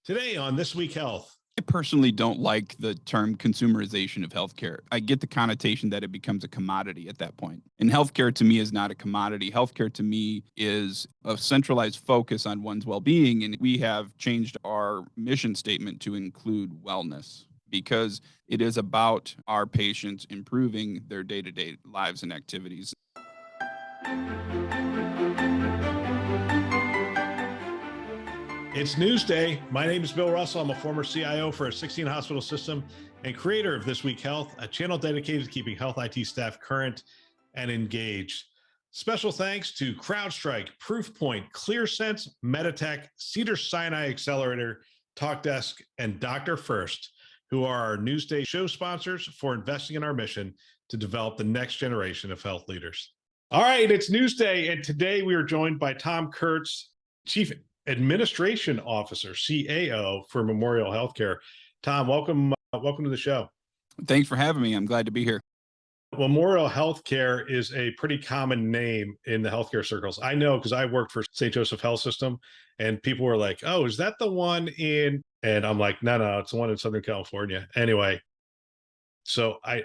Today on This Week Health. I personally don't like the term consumerization of healthcare. I get the connotation that it becomes a commodity at that point. And healthcare to me is not a commodity. Healthcare to me is a centralized focus on one's well-being. And we have changed our mission statement to include wellness because it is about our patients improving their day-to-day lives and activities. It's Newsday. My name is Bill Russell. I'm a former CIO for a 16-hospital system and creator of This Week Health, a channel dedicated to keeping health IT staff current and engaged. Special thanks to CrowdStrike, Proofpoint, ClearSense, Meditech, Cedars-Sinai Accelerator, TalkDesk, and Dr. First, who are our Newsday show sponsors for investing in our mission to develop the next generation of health leaders. All right, it's Newsday, and today we are joined by Tom Kurtz, Chief Administration Officer, CAO for Memorial Healthcare. Tom, welcome to the show. Thanks for having me. I'm glad to be here. Memorial Healthcare is a pretty common name in the healthcare circles. I know because I worked for St. Joseph Health System, and people were like, "Oh, is that the one in?" And I'm like, "No, it's the one in Southern California." Anyway, so I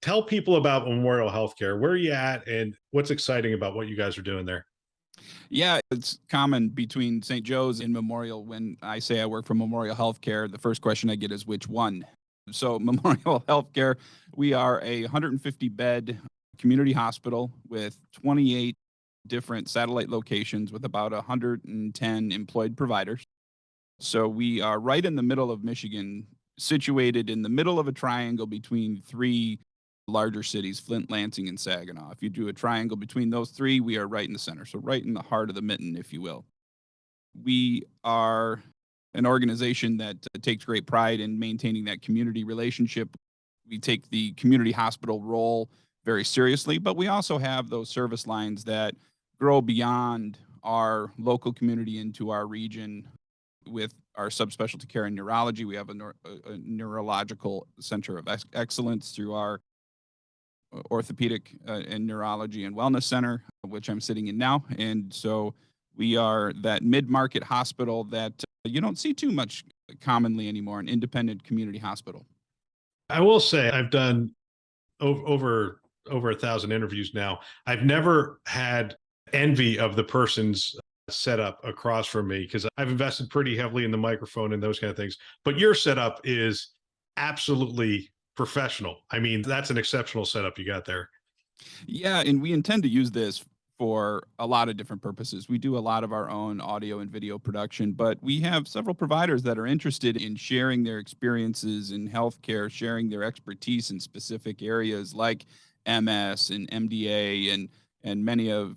tell people about Memorial Healthcare. Where are you at, and what's exciting about what you guys are doing there? Yeah, it's common between St. Joe's and Memorial. When I say I work for Memorial Healthcare, the first question I get is which one? So Memorial Healthcare, we are a 150-bed community hospital with 28 different satellite locations with about 110 employed providers. So we are right in the middle of Michigan, situated in the middle of a triangle between three larger cities, Flint, Lansing, and Saginaw. If you do a triangle between those three, we are right in the center. So right in the heart of the mitten, if you will. We are an organization that takes great pride in maintaining that community relationship. We take the community hospital role very seriously, but we also have those service lines that grow beyond our local community into our region with our subspecialty care in neurology. We have a neurological center of excellence through our orthopedic and neurology and wellness center, which I'm sitting in now. And so we are that mid-market hospital that you don't see too much commonly anymore, an independent community hospital. I will say I've done over 1,000 interviews now. I've never had envy of the person's setup across from me because I've invested pretty heavily in the microphone and those kind of things. But your setup is absolutely professional. I mean, that's an exceptional setup you got there. Yeah, and we intend to use this for a lot of different purposes. We do a lot of our own audio and video production, but we have several providers that are interested in sharing their experiences in healthcare, sharing their expertise in specific areas like MS and MDA and many of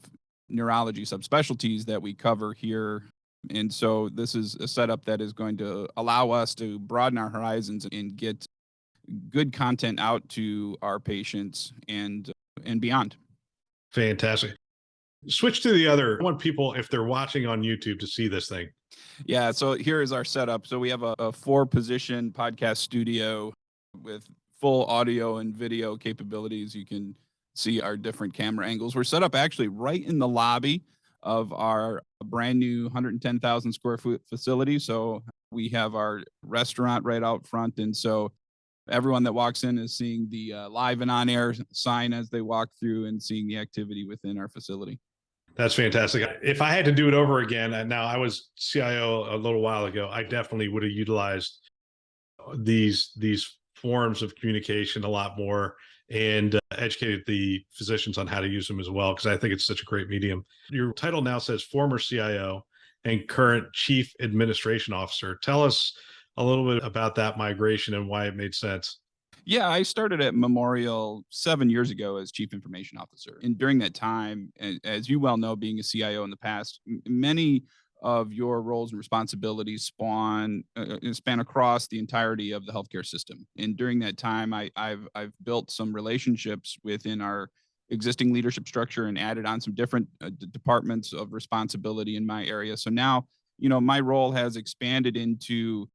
neurology subspecialties that we cover here. And so this is a setup that is going to allow us to broaden our horizons and get good content out to our patients and beyond. Fantastic. Switch to the other. I want people, if they're watching on YouTube, to see this thing. Yeah, so here is our setup. So we have a 4-position podcast studio with full audio and video capabilities. You can see our different camera angles. We're set up actually right in the lobby of our brand new 110,000 square foot facility. So we have our restaurant right out front. And so everyone that walks in is seeing the live and on air sign as they walk through and seeing the activity within our facility. That's fantastic. If I had to do it over again, and now I was CIO a little while ago, I definitely would have utilized these forms of communication a lot more and educated the physicians on how to use them as well, because I think it's such a great medium. Your title now says former CIO and current Chief Administration Officer. Tell us a little bit about that migration and why it made sense. Yeah, I started at Memorial 7 years ago as Chief Information Officer. And during that time, as you well know, being a CIO in the past, many of your roles and responsibilities span across the entirety of the healthcare system. And during that time, I've built some relationships within our existing leadership structure and added on some different departments of responsibility in my area. So now, my role has expanded into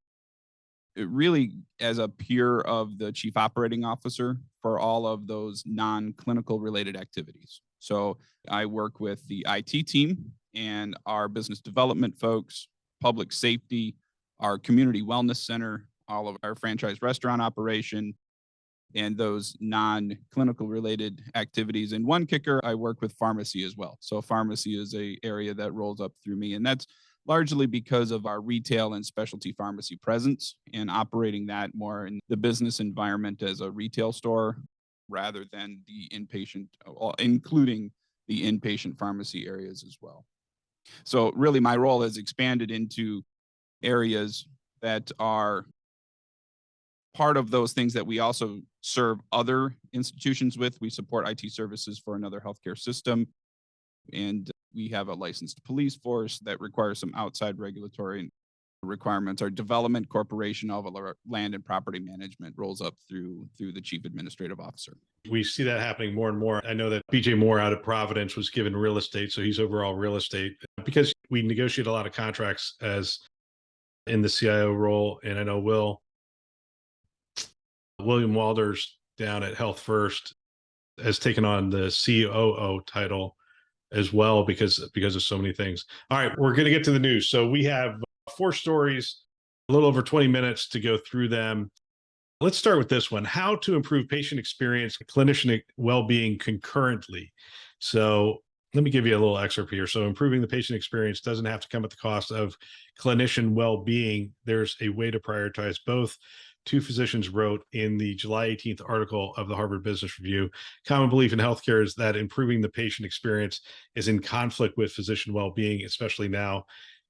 really as a peer of the chief operating officer for all of those non-clinical related activities. So I work with the IT team and our business development folks, public safety, our community wellness center, all of our franchise restaurant operation, and those non-clinical related activities. And one kicker, I work with pharmacy as well. So pharmacy is a area that rolls up through me. And that's largely because of our retail and specialty pharmacy presence and operating that more in the business environment as a retail store rather than the inpatient, including the inpatient pharmacy areas as well. So really my role has expanded into areas that are part of those things that we also serve other institutions with. We support IT services for another healthcare system, and we have a licensed police force that requires some outside regulatory requirements. Our development corporation, all of our land and property management rolls up through the chief administrative officer. We see that happening more and more. I know that BJ Moore out at Providence was given real estate, so he's overall real estate because we negotiate a lot of contracts as in the CIO role. And I know William Walders down at Health First has taken on the COO title as well because of so many things. All right, we're going to get to the news. So we have 4 stories, a little over 20 minutes to go through them. Let's start with this one: how to improve patient experience, clinician well-being concurrently. So let me give you a little excerpt here. So improving the patient experience doesn't have to come at the cost of clinician well-being. There's a way to prioritize both. 2 physicians wrote in the July 18th article of the Harvard Business Review. Common belief in healthcare is that improving the patient experience is in conflict with physician well-being, especially now,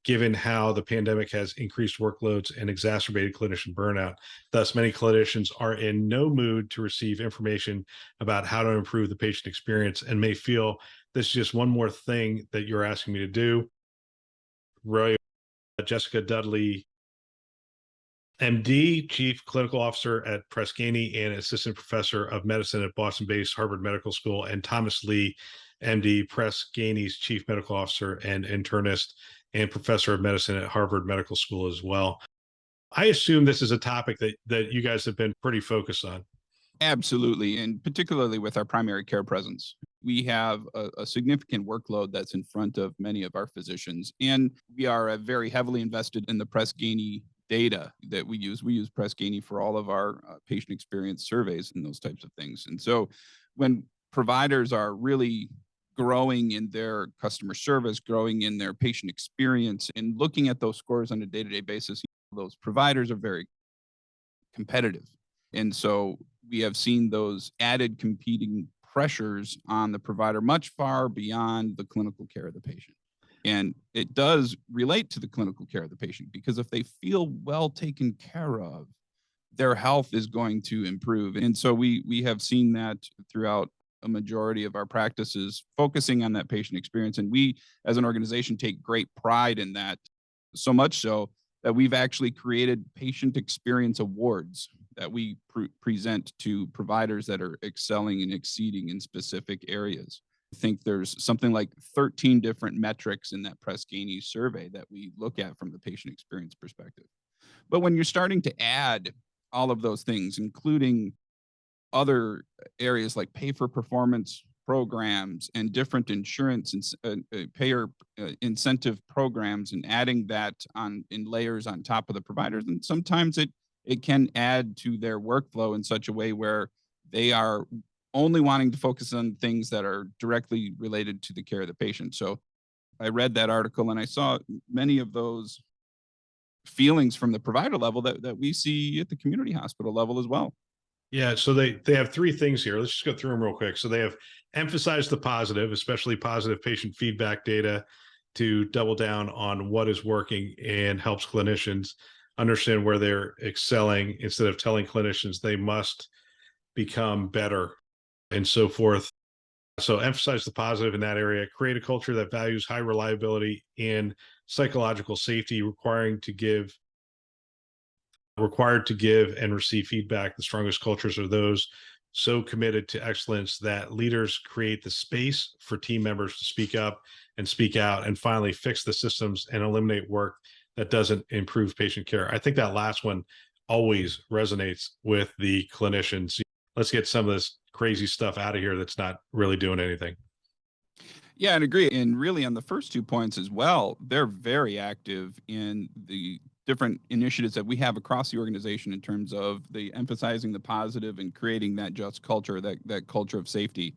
given how the pandemic has increased workloads and exacerbated clinician burnout. Thus, many clinicians are in no mood to receive information about how to improve the patient experience and may feel this is just one more thing that you're asking me to do. Jessica Dudley, MD, Chief Clinical Officer at Press Ganey and Assistant Professor of Medicine at Boston-based Harvard Medical School, and Thomas Lee, MD, Press Ganey's Chief Medical Officer and internist and Professor of Medicine at Harvard Medical School as well. I assume this is a topic that you guys have been pretty focused on. Absolutely, and particularly with our primary care presence. We have a significant workload that's in front of many of our physicians, and we are very heavily invested in the Press Ganey data that we use. We use Press Ganey for all of our patient experience surveys and those types of things. And so when providers are really growing in their customer service, growing in their patient experience, and looking at those scores on a day-to-day basis, those providers are very competitive. And so we have seen those added competing pressures on the provider much far beyond the clinical care of the patient. And it does relate to the clinical care of the patient, because if they feel well taken care of, their health is going to improve. And so we have seen that throughout a majority of our practices, focusing on that patient experience. And we, as an organization, take great pride in that, so much so that we've actually created patient experience awards that we present to providers that are excelling and exceeding in specific areas. I think there's something like 13 different metrics in that Press Ganey survey that we look at from the patient experience perspective. But when you're starting to add all of those things, including other areas like pay for performance programs and different insurance and payer incentive programs, and adding that on in layers on top of the providers, and sometimes it can add to their workflow in such a way where they are only wanting to focus on things that are directly related to the care of the patient. So I read that article and I saw many of those feelings from the provider level that we see at the community hospital level as well. Yeah, so they have 3 things here. Let's just go through them real quick. So they have emphasized the positive, especially positive patient feedback data, to double down on what is working and helps clinicians understand where they're excelling instead of telling clinicians they must become better and so forth. So emphasize the positive in that area, create a culture that values high reliability and psychological safety, required to give and receive feedback. The strongest cultures are those so committed to excellence that leaders create the space for team members to speak up and speak out, and finally fix the systems and eliminate work that doesn't improve patient care. I think that last one always resonates with the clinicians. Let's get some of this crazy stuff out of here that's not really doing anything. Yeah, and agree. And really on the first 2 points as well, they're very active in the different initiatives that we have across the organization in terms of the emphasizing the positive and creating that just culture, that culture of safety.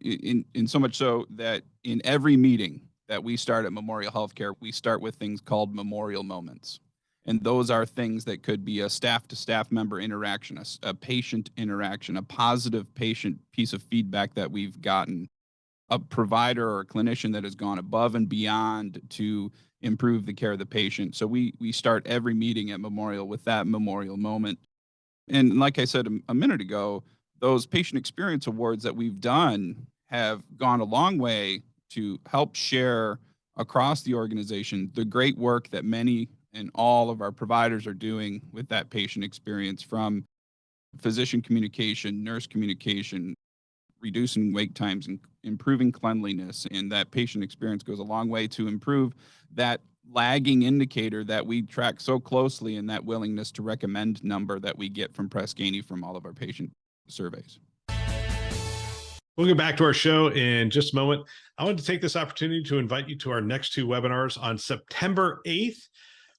In so much so that in every meeting that we start at Memorial Healthcare, we start with things called memorial moments. And those are things that could be a staff to staff member interaction, a patient interaction, a positive patient piece of feedback that we've gotten, a provider or a clinician that has gone above and beyond to improve the care of the patient. So we start every meeting at Memorial with that memorial moment. And like I said a minute ago, those patient experience awards that we've done have gone a long way to help share across the organization the great work that many and all of our providers are doing with that patient experience, from physician communication, nurse communication, reducing wait times and improving cleanliness. And that patient experience goes a long way to improve that lagging indicator that we track so closely, and that willingness to recommend number that we get from Press Ganey from all of our patient surveys. We'll get back to our show in just a moment. I wanted to take this opportunity to invite you to our next two webinars on September 8th.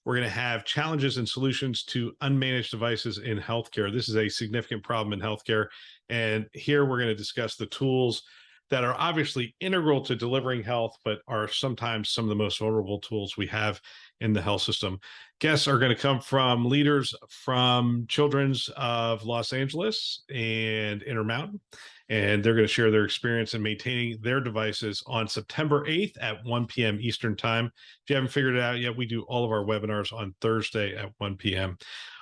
We're going to have challenges and solutions to unmanaged devices in healthcare. This is a significant problem in healthcare. And here we're going to discuss the tools that are obviously integral to delivering health, but are sometimes some of the most vulnerable tools we have in the health system. Guests are going to come from leaders from Children's of Los Angeles and Intermountain, and they're going to share their experience in maintaining their devices on September 8th at 1 p.m. Eastern Time. If you haven't figured it out yet, we do all of our webinars on Thursday at 1 p.m.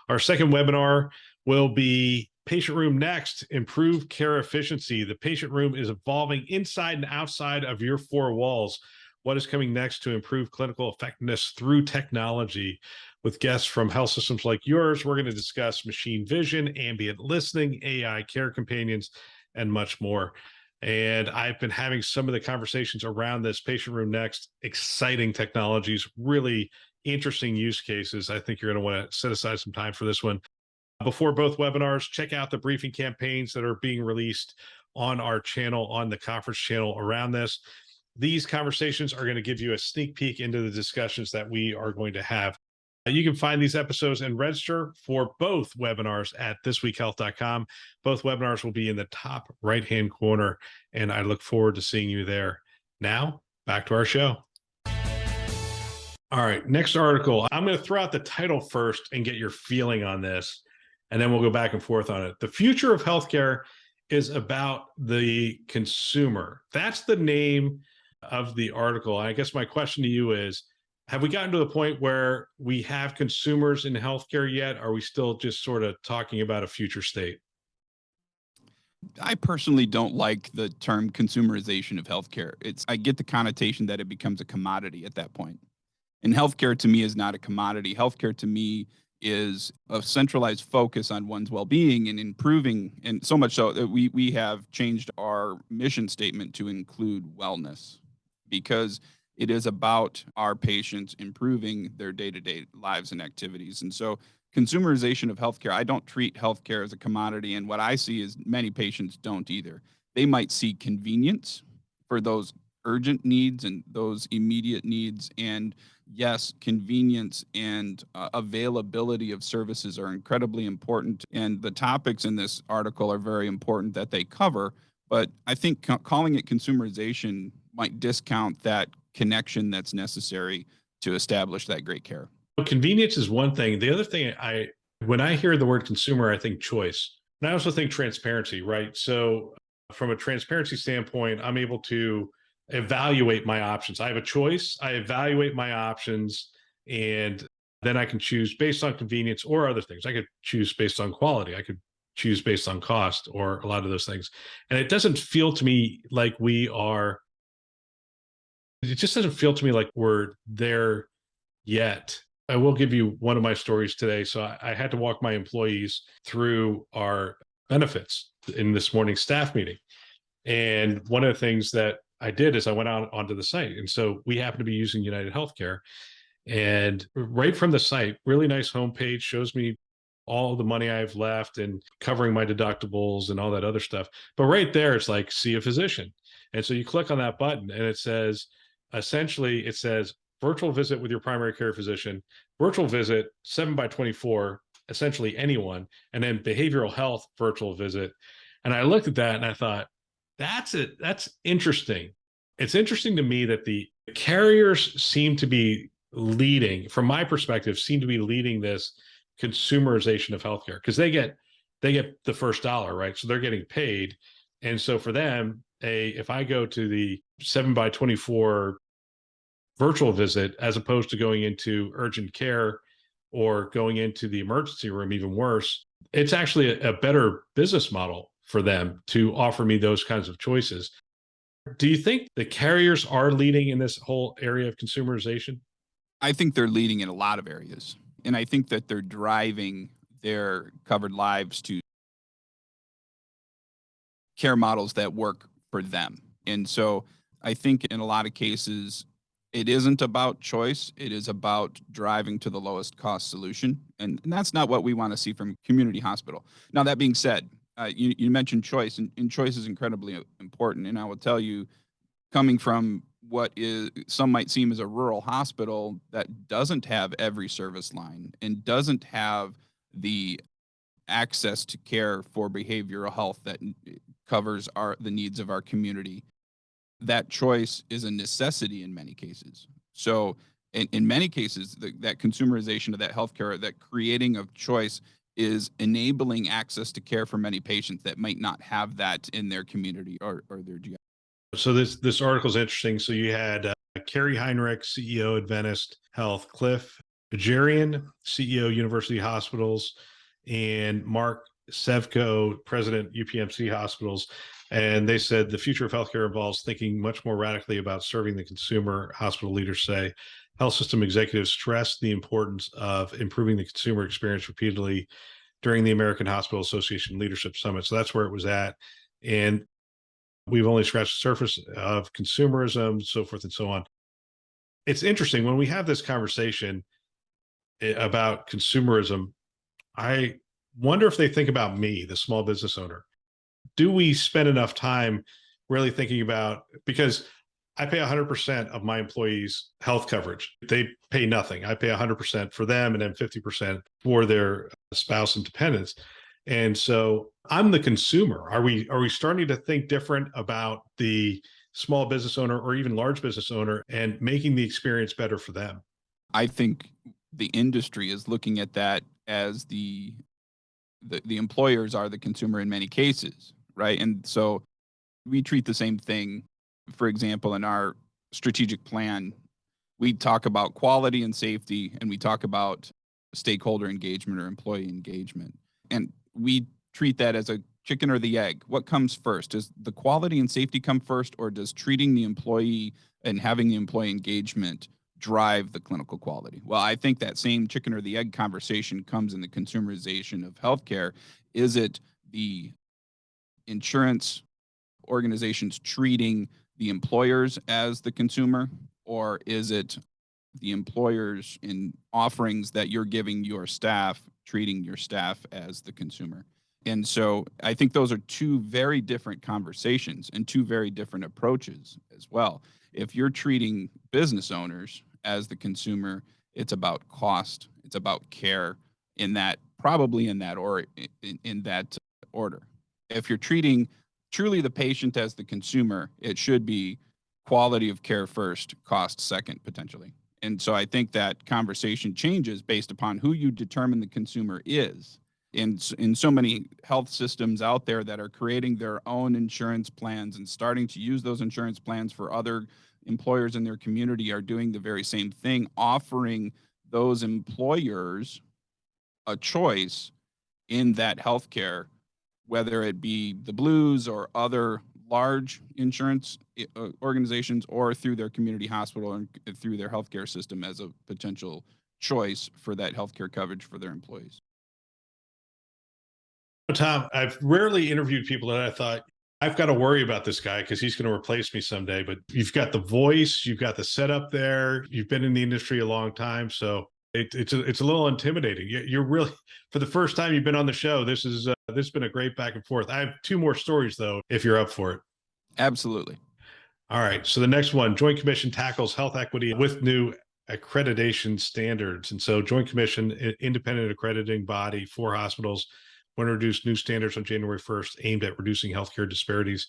Our second webinar will be Patient Room Next, Improve Care Efficiency. The patient room is evolving inside and outside of your four walls. What is coming next to improve clinical effectiveness through technology? With guests from health systems like yours, we're going to discuss machine vision, ambient listening, AI care companions, and much more. And I've been having some of the conversations around this Patient Room Next, exciting technologies, really interesting use cases. I think you're going to want to set aside some time for this one. Before both webinars, check out the briefing campaigns that are being released on our channel, on the conference channel around this. These conversations are going to give you a sneak peek into the discussions that we are going to have. You can find these episodes and register for both webinars at thisweekhealth.com. Both webinars will be in the top right-hand corner, and I look forward to seeing you there. Now, back to our show. All right, next article. I'm going to throw out the title first and get your feeling on this, and then we'll go back and forth on it. The future of healthcare is about the consumer. That's the name of the article. I guess my question to you is, have we gotten to the point where we have consumers in healthcare yet? Are we still just sort of talking about a future state? I personally don't like the term consumerization of healthcare. I get the connotation that it becomes a commodity at that point. And healthcare to me is not a commodity. Healthcare to me is a centralized focus on one's well-being and improving, and so much so that we have changed our mission statement to include wellness, because it is about our patients improving their day-to-day lives and activities. And so consumerization of healthcare, I don't treat healthcare as a commodity. And what I see is many patients don't either. They might see convenience for those urgent needs and those immediate needs. And yes, convenience and availability of services are incredibly important. And the topics in this article are very important that they cover. But I think calling it consumerization might discount that connection that's necessary to establish that great care. Convenience is one thing. The other thing, when I hear the word consumer, I think choice. And I also think transparency, right? So from a transparency standpoint, I'm able to evaluate my options. I have a choice. I evaluate my options, and then I can choose based on convenience or other things. I could choose based on quality. I could choose based on cost, or a lot of those things. And it doesn't feel to me like it just doesn't feel to me like we're there yet. I will give you one of my stories today. So I had to walk my employees through our benefits in this morning's staff meeting. And one of the things that I did is I went out onto the site. And so we happen to be using United Healthcare. And right from the site, really nice homepage, shows me all the money I've left and covering my deductibles and all that other stuff. But right there, it's like, see a physician. And so you click on that button and it says, essentially, it says virtual visit with your primary care physician, virtual visit, 7 by 24, essentially anyone, and then behavioral health virtual visit. And I looked at that and I thought, that's it. That's interesting. It's interesting to me that the carriers seem to be leading, from my perspective, seem to be leading this consumerization of healthcare because they get the first dollar, right? So they're getting paid. And so for them, if I go to the 7 by 24 virtual visit, as opposed to going into urgent care or going into the emergency room, even worse, it's actually a better business model for them to offer me those kinds of choices. Do you think the carriers are leading in this whole area of consumerization? I think they're leading in a lot of areas. And I think that they're driving their covered lives to care models that work for them. And so I think in a lot of cases, it isn't about choice. It is about driving to the lowest cost solution. And that's not what we want to see from community hospital. Now, that being said, you mentioned choice, and choice is incredibly important. And I will tell you, coming from what is some might seem as a rural hospital that doesn't have every service line and doesn't have the access to care for behavioral health that covers the needs of our community, that choice is a necessity in many cases. So in many cases, that consumerization of that healthcare, that creating of choice is enabling access to care for many patients that might not have that in their community or their GI. So this article is interesting. So you had Carrie Heinrich, CEO Adventist Health, Cliff Bajarian, CEO University Hospitals, and Mark Sevko, President UPMC Hospitals. And they said the future of healthcare involves thinking much more radically about serving the consumer. Hospital leaders say health system executives stress the importance of improving the consumer experience repeatedly during the American Hospital Association Leadership Summit. So that's where it was at. And we've only scratched the surface of consumerism, so forth and so on. It's interesting when we have this conversation about consumerism. I wonder if they think about me, the small business owner. Do we spend enough time really thinking about, because I pay 100% of my employees' health coverage. They pay nothing. I pay 100% for them and then 50% for their spouse and dependents. And so I'm the consumer. Are we starting to think different about the small business owner or even large business owner and making the experience better for them? I think the industry is looking at that as the employers are the consumer in many cases, right? And so we treat the same thing. For example, in our strategic plan, we talk about quality and safety, and we talk about stakeholder engagement or employee engagement. And we treat that as a chicken or the egg. What comes first? Does the quality and safety come first, or does treating the employee and having the employee engagement drive the clinical quality? Well, I think that same chicken or the egg conversation comes in the consumerization of healthcare. Is it the insurance organizations treating the employers as the consumer, or is it the employers in offerings that you're giving your staff, treating your staff as the consumer? And so I think those are two very different conversations and two very different approaches as well. If you're treating business owners as the consumer, it's about cost, it's about care, in that probably in that or in that order. If you're treating truly the patient as the consumer, it should be quality of care first, cost second, potentially. And so I think that conversation changes based upon who you determine the consumer is. In so many health systems out there that are creating their own insurance plans and starting to use those insurance plans for other employers in their community, are doing the very same thing, offering those employers a choice in that healthcare, whether it be the Blues or other large insurance organizations, or through their community hospital and through their healthcare system as a potential choice for that healthcare coverage for their employees. Tom, I've rarely interviewed people that I thought, I've got to worry about this guy because he's going to replace me someday. But you've got the voice, you've got the setup there, you've been in the industry a long time. So it's a little intimidating. You're really, for the first time you've been on the show, this has been a great back and forth. I have two more stories though, if you're up for it. Absolutely. All right. So the next one, Joint Commission tackles health equity with new accreditation standards. And so Joint Commission, independent accrediting body for hospitals, want to introduce new standards on January 1st aimed at reducing healthcare disparities,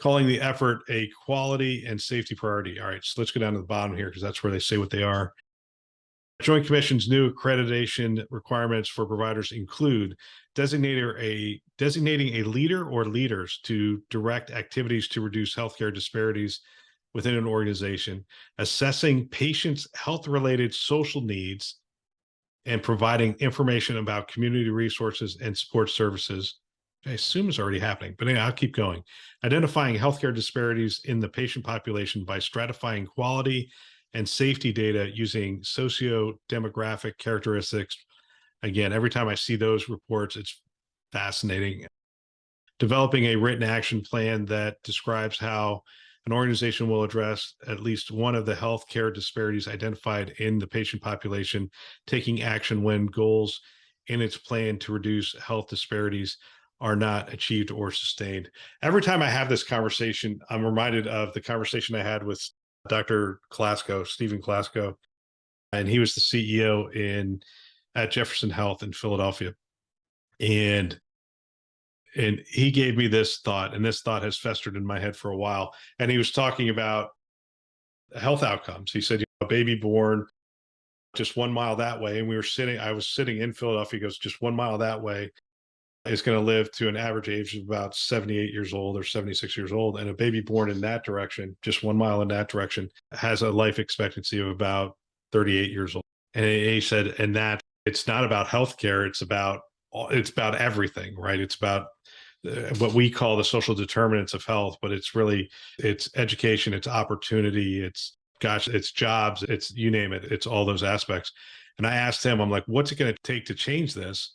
calling the effort a quality and safety priority. All right, so let's go down to the bottom here because that's where they say what they are. Joint Commission's new accreditation requirements for providers include designating a leader or leaders to direct activities to reduce healthcare disparities within an organization, assessing patients' health-related social needs, and providing information about community resources and support services. I assume is already happening, but anyway, I'll keep going. Identifying healthcare disparities in the patient population by stratifying quality and safety data using socio-demographic characteristics. Again, every time I see those reports, it's fascinating. Developing a written action plan that describes how an organization will address at least one of the healthcare disparities identified in the patient population, taking action when goals in its plan to reduce health disparities are not achieved or sustained. Every time I have this conversation, I'm reminded of the conversation I had with Dr. Klasko, Stephen Klasko, and he was the CEO at Jefferson Health in Philadelphia. And he gave me this thought, and this thought has festered in my head for a while. And he was talking about health outcomes. He said, a baby born just 1 mile that way, and I was sitting in Philadelphia. He goes, just 1 mile that way is going to live to an average age of about 78 years old or 76 years old. And a baby born in that direction, just 1 mile in that direction, has a life expectancy of about 38 years old. And he said, and that it's not about healthcare, it's about everything, right? It's about what we call the social determinants of health, but it's education, it's opportunity, it's jobs, it's you name it, it's all those aspects. And I asked him, I'm like, what's it going to take to change this?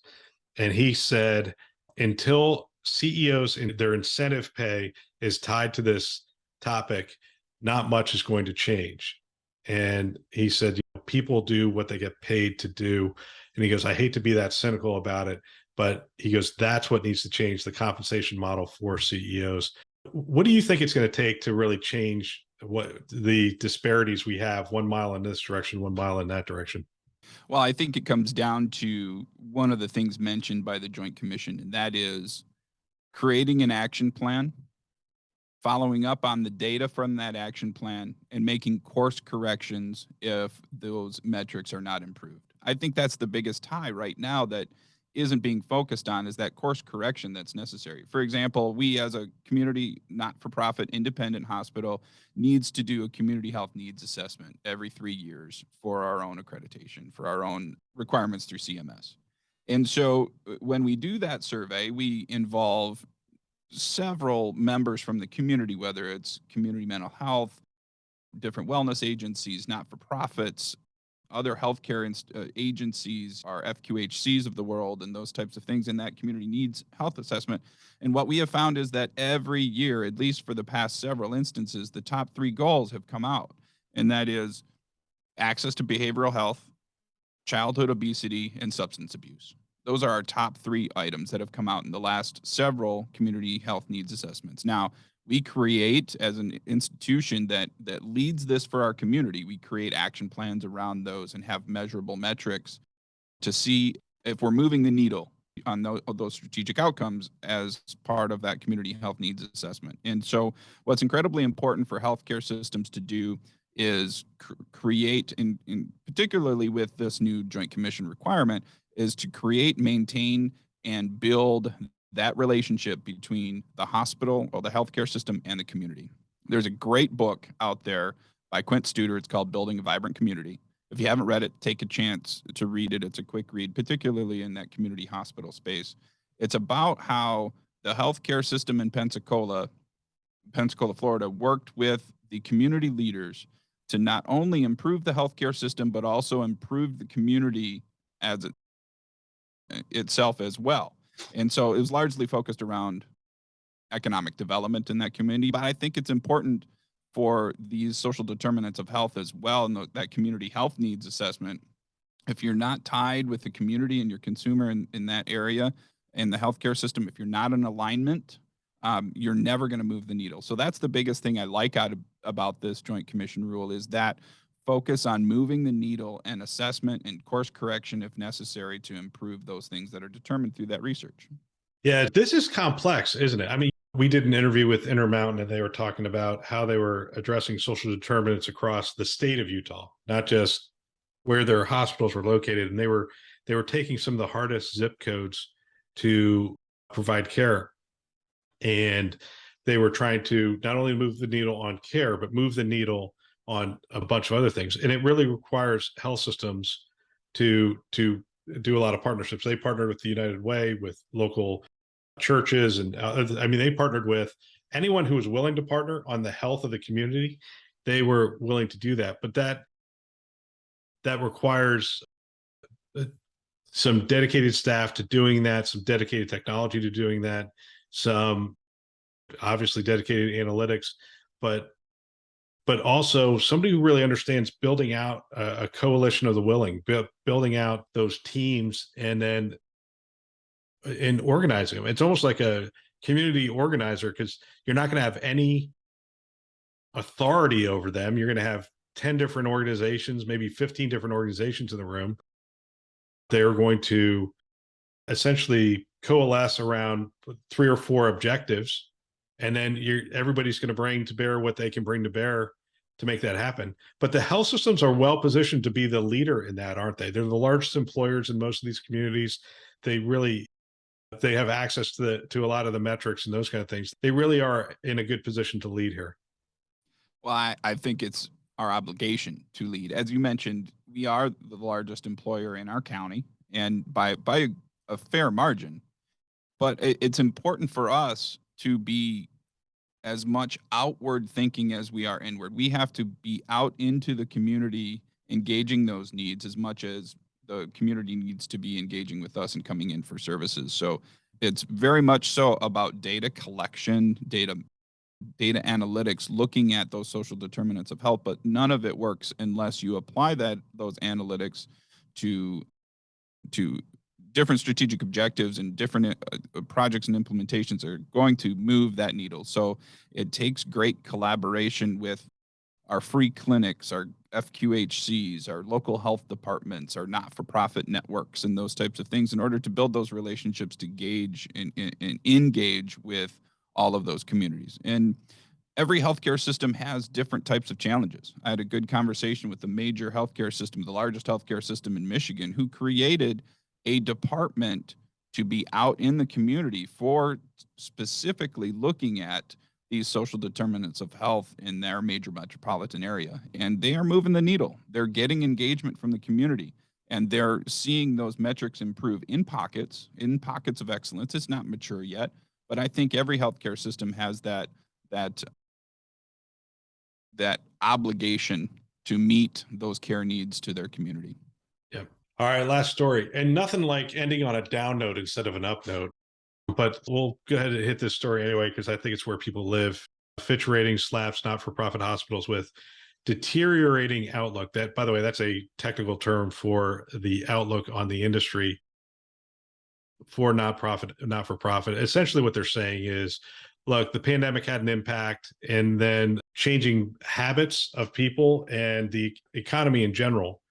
And he said, until CEOs and their incentive pay is tied to this topic, not much is going to change. And he said, people do what they get paid to do. And he goes, I hate to be that cynical about it, but he goes, that's what needs to change, the compensation model for CEOs. What do you think it's going to take to really change what the disparities we have, 1 mile in this direction, 1 mile in that direction? Well, I think it comes down to one of the things mentioned by the Joint Commission, and that is creating an action plan, following up on the data from that action plan, and making course corrections if those metrics are not improved. I think that's the biggest tie right now that isn't being focused on, is that course correction that's necessary. For example, we as a community not-for-profit independent hospital needs to do a community health needs assessment every 3 years for our own accreditation, for our own requirements through CMS. And so when we do that survey, we involve several members from the community, whether it's community mental health, different wellness agencies, not-for-profits, other healthcare agencies, our FQHCs of the world, and those types of things in that community needs health assessment. And what we have found is that every year, at least for the past several instances, the top 3 goals have come out. And that is access to behavioral health, childhood obesity, and substance abuse. Those are our top 3 items that have come out in the last several community health needs assessments. Now, we create, as an institution that leads this for our community, we create action plans around those and have measurable metrics to see if we're moving the needle on those strategic outcomes as part of that community health needs assessment. And so what's incredibly important for healthcare systems to do is create, in particularly with this new Joint Commission requirement, is to create, maintain, and build that relationship between the hospital or the healthcare system and the community. There's a great book out there by Quint Studer. It's called Building a Vibrant Community. If you haven't read it, take a chance to read it. It's a quick read, particularly in that community hospital space. It's about how the healthcare system in Pensacola, Florida, worked with the community leaders to not only improve the healthcare system, but also improve the community as itself as well. And so it was largely focused around economic development in that community. But I think it's important for these social determinants of health as well, and that community health needs assessment. If you're not tied with the community and your consumer in that area, in the healthcare system, if you're not in alignment, you're never going to move the needle. So that's the biggest thing I like about this Joint Commission rule, is that focus on moving the needle and assessment and course correction if necessary to improve those things that are determined through that research. Yeah, this is complex, isn't it? I mean, we did an interview with Intermountain and they were talking about how they were addressing social determinants across the state of Utah, not just where their hospitals were located. And they were taking some of the hardest zip codes to provide care. And they were trying to not only move the needle on care, but move the needle on a bunch of other things. And it really requires health systems to do a lot of partnerships. They partnered with the United Way, with local churches, and I mean, they partnered with anyone who was willing to partner on the health of the community. They were willing to do that, but that requires some dedicated staff to doing that, some dedicated technology to doing that, some obviously dedicated analytics, but also somebody who really understands building out a coalition of the willing, building out those teams, and then in organizing them. It's almost like a community organizer, because you're not going to have any authority over them. You're going to have 10 different organizations, maybe 15 different organizations in the room. They're going to essentially coalesce around 3 or 4 objectives, and then everybody's going to bring to bear what they can bring to bear to make that happen. But the health systems are well positioned to be the leader in that, aren't they? They're the largest employers in most of these communities. They have access to a lot of the metrics and those kind of things. They really are in a good position to lead here. Well, I think it's our obligation to lead. As you mentioned, we are the largest employer in our county, and by a fair margin. But it's important for us to be as much outward thinking as we are inward. We have to be out into the community, engaging those needs as much as the community needs to be engaging with us and coming in for services. So it's very much so about data collection, data analytics, looking at those social determinants of health, but none of it works unless you apply those analytics to different strategic objectives, and different projects and implementations are going to move that needle. So it takes great collaboration with our free clinics, our FQHCs, our local health departments, our not-for-profit networks, and those types of things in order to build those relationships to gauge and engage with all of those communities. And every healthcare system has different types of challenges. I had a good conversation with the major healthcare system, the largest healthcare system in Michigan, who created a department to be out in the community for specifically looking at these social determinants of health in their major metropolitan area. And they are moving the needle. They're getting engagement from the community, and they're seeing those metrics improve in pockets of excellence. It's not mature yet, but I think every healthcare system has that obligation to meet those care needs to their community. Yeah. All right, last story. And nothing like ending on a down note instead of an up note, but we'll go ahead and hit this story anyway, because I think it's where people live. Fitch Ratings slaps not-for-profit hospitals with deteriorating outlook. That, by the way, that's a technical term for the outlook on the industry for not-for-profit. Essentially what they're saying is, look, the pandemic had an impact, and then changing habits of people and the economy in general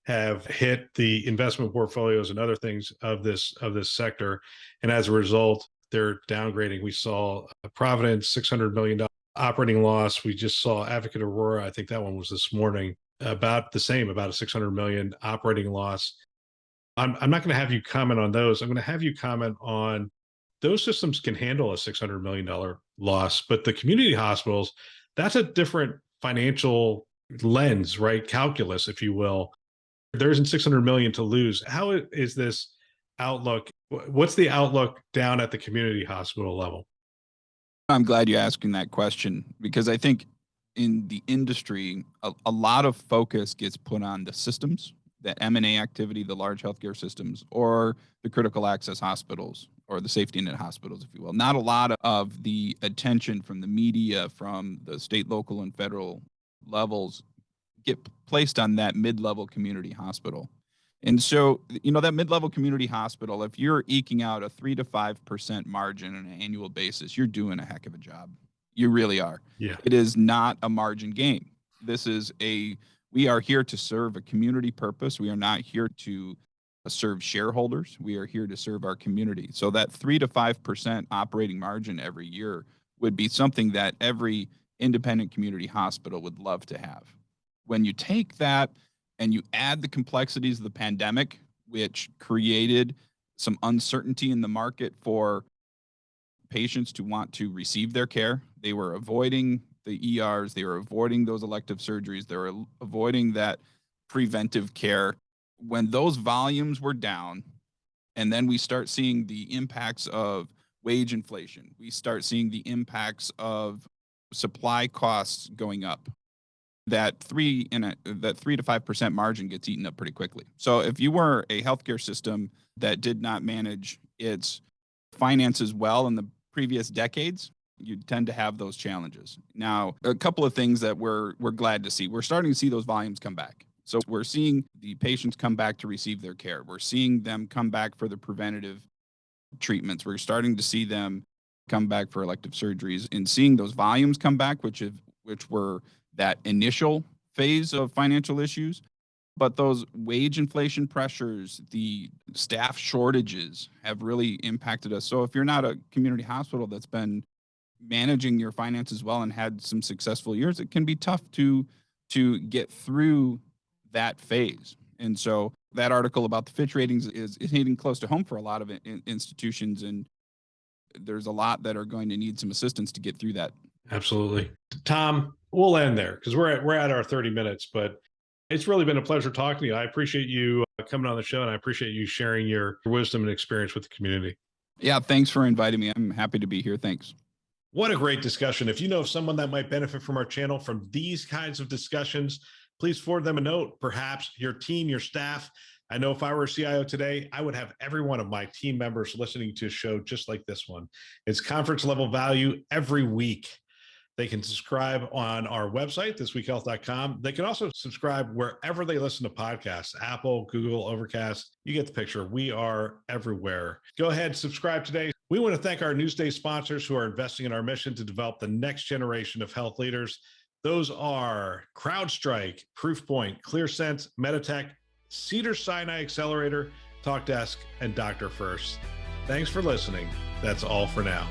have hit the investment portfolios and other things of this sector, and as a result, they're downgrading. We saw Providence $600 million operating loss. We just saw Advocate Aurora. I think that one was this morning, about the same, about a $600 million operating loss. I'm not going to have you comment on those. I'm going to have you comment on those systems can handle a $600 million loss, but the community hospitals, that's a different financial lens, right? Calculus, if you will. There isn't 600 million to lose. How is this outlook? What's the outlook down at the community hospital level? I'm glad you're asking that question, because I think in the industry, a lot of focus gets put on the systems, the M&A activity, the large healthcare systems, or the critical access hospitals, or the safety net hospitals, if you will. Not a lot of the attention from the media, from the state, local, and federal levels get placed on that mid-level community hospital. And so, that mid-level community hospital, if you're eking out a 3 to 5% margin on an annual basis, you're doing a heck of a job. You really are. Yeah. It is not a margin game. This is a We are here to serve a community purpose. We are not here to serve shareholders. We are here to serve our community. So that 3 to 5% operating margin every year would be something that every independent community hospital would love to have. When you take that and you add the complexities of the pandemic, which created some uncertainty in the market for patients to want to receive their care, they were avoiding the ERs, they were avoiding those elective surgeries, they were avoiding that preventive care. When those volumes were down, and then we start seeing the impacts of wage inflation, we start seeing the impacts of supply costs going up, that 3 to 5% margin gets eaten up pretty quickly. So if you were a healthcare system that did not manage its finances well in the previous decades, you'd tend to have those challenges. Now, a couple of things that we're glad to see. We're starting to see those volumes come back. So we're seeing the patients come back to receive their care. We're seeing them come back for the preventative treatments. We're starting to see them come back for elective surgeries, and seeing those volumes come back, which were that initial phase of financial issues. But those wage inflation pressures, the staff shortages have really impacted us. So if you're not a community hospital that's been managing your finances well and had some successful years, it can be tough to get through that phase. And so that article about the Fitch Ratings is hitting close to home for a lot of institutions, and there's a lot that are going to need some assistance to get through that. Absolutely. Tom, we'll end there because we're at our 30 minutes, but it's really been a pleasure talking to you. I appreciate you coming on the show, and I appreciate you sharing your wisdom and experience with the community. Yeah, thanks for inviting me. I'm happy to be here. Thanks. What a great discussion. If you know of someone that might benefit from our channel from these kinds of discussions, please forward them a note, perhaps your team, your staff. I know if I were a CIO today, I would have every one of my team members listening to a show just like this one. It's conference level value every week. They can subscribe on our website, thisweekhealth.com. They can also subscribe wherever they listen to podcasts, Apple, Google, Overcast. You get the picture. We are everywhere. Go ahead, subscribe today. We want to thank our Newsday sponsors who are investing in our mission to develop the next generation of health leaders. Those are CrowdStrike, Proofpoint, ClearSense, Meditech, Cedars-Sinai Accelerator, TalkDesk, and Dr. First. Thanks for listening. That's all for now.